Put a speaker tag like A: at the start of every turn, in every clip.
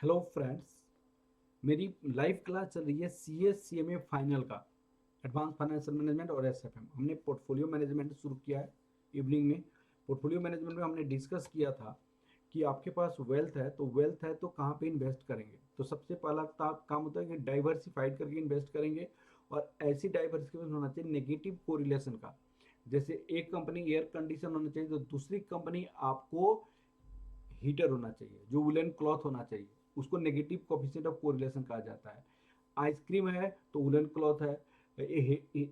A: Hello friends, मेरी live class चल रही है CA CMA फाइनल का, एडवांस फाइनेंशियल मैनेजमेंट और SFM। हमने पोर्टफोलियो मैनेजमेंट शुरू किया है इवनिंग में। पोर्टफोलियो मैनेजमेंट में हमने डिस्कस किया था कि आपके पास वेल्थ है तो कहाँ पे इन्वेस्ट करेंगे। तो सबसे पहला काम होता है कि डाइवर्सिफाइड करके इन्वेस्ट करेंगे, और ऐसी डाइवर्सिफिकेशन होना चाहिए नेगेटिव कोरिलेशन का। जैसे एक कंपनी एयर कंडीशन होना चाहिए तो दूसरी कंपनी आपको हीटर होना चाहिए, जो वुलन क्लॉथ होना चाहिए, उसको नेगेटिव कोफिशिएंट ऑफ कोरिलेशन कहा जाता है। आइसक्रीम है तो वुलन क्लॉथ है,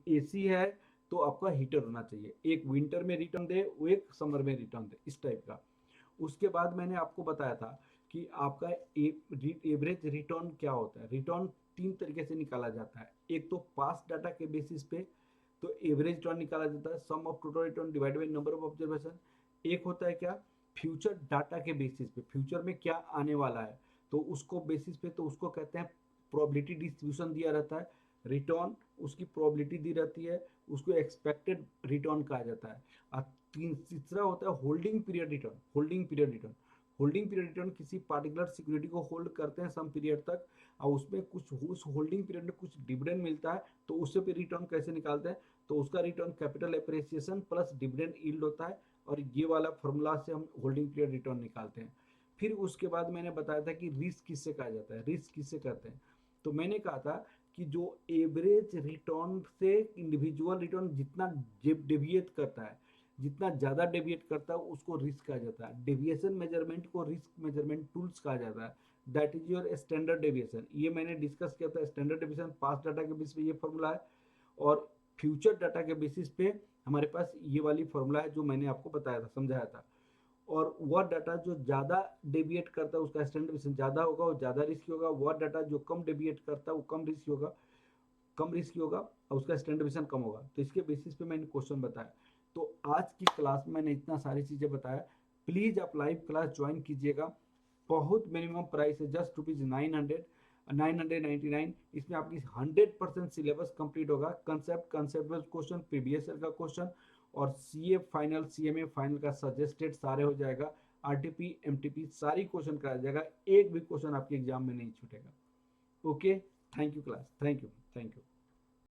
A: AC है तो आपका हीटर होना चाहिए। एक विंटर में रिटर्न दे, वो एक समर में रिटर्न दे, इस टाइप का। उसके बाद मैंने आपको बताया था कि आपका एवरेज रिटर्न क्या होता है। रिटर्न तीन तरीके से निकाला जाता है। एक तो पास डाटा के बेसिस पे, तो एवरेज रिटर्न निकाला जाता है sum of total return divided by number of observation. एक होता है क्या, फ्यूचर डाटा के बेसिस पे, फ्यूचर में क्या आने वाला है तो उसको बेसिस पे, तो उसको कहते हैं प्रोबेबिलिटी डिस्ट्रीब्यूशन दिया रहता है। रिटर्न उसकी प्रोबेबिलिटी दी रहती है, उसको एक्सपेक्टेड रिटर्न कहा जाता है। और तीसरा होता है holding period return. Holding period return किसी पार्टिकुलर सिक्योरिटी को होल्ड करते हैं सम पीरियड तक, और उसमें कुछ उस होल्डिंग पीरियड में कुछ डिविडेंड मिलता है, तो उससे फिर रिटर्न कैसे निकालते हैं, तो उसका return capital appreciation plus dividend yield होता है। और ये वाला फॉर्मूला से हम होल्डिंग पीरियड रिटर्न निकालते हैं। फिर उसके बाद मैंने बताया था कि रिस्क किससे कहा जाता है, रिस्क किससे कहते हैं। तो मैंने कहा था कि जो एवरेज रिटर्न से इंडिविजुअल रिटर्न जितना डेविएट करता है, जितना ज़्यादा डेविएट करता है उसको रिस्क कहा जाता है। डेविएशन मेजरमेंट को रिस्क मेजरमेंट टूल्स कहा जाता है। That is your standard deviation. ये मैंने डिस्कस किया था। स्टैंडर्ड डेविएशन पास डाटा के बेसिस पे ये फॉर्मूला है, और फ्यूचर डाटा के बेसिस पे हमारे पास ये वाली फॉर्मूला है जो मैंने आपको बताया था, समझाया था। और वह डाटा जो ज़्यादा डेविएट करता है उसका स्टैंडर्ड डेविएशन ज़्यादा होगा, वो ज़्यादा रिस्की होगा। वह डाटा जो कम डेविएट करता है वो कम रिस्की होगा, और उसका स्टैंडर्ड डेविएशन कम होगा। तो इसके बेसिस पे मैंने क्वेश्चन बताया। तो आज की क्लास में मैंने इतना सारी चीज़ें बताया। प्लीज़ आप लाइव क्लास ज्वाइन कीजिएगा। बहुत मिनिमम प्राइस है, जस्ट ₹900, 999। इसमें आपकी 100% सिलेबस कंप्लीट होगा। Concept based question, previous year का क्वेश्चन, और CA फाइनल CMA फाइनल का सजेस्टेड सारे हो जाएगा। RTP MTP सारी क्वेश्चन कराया जाएगा, एक भी क्वेश्चन आपके एग्जाम में नहीं छूटेगा। Okay, thank you class, thank you.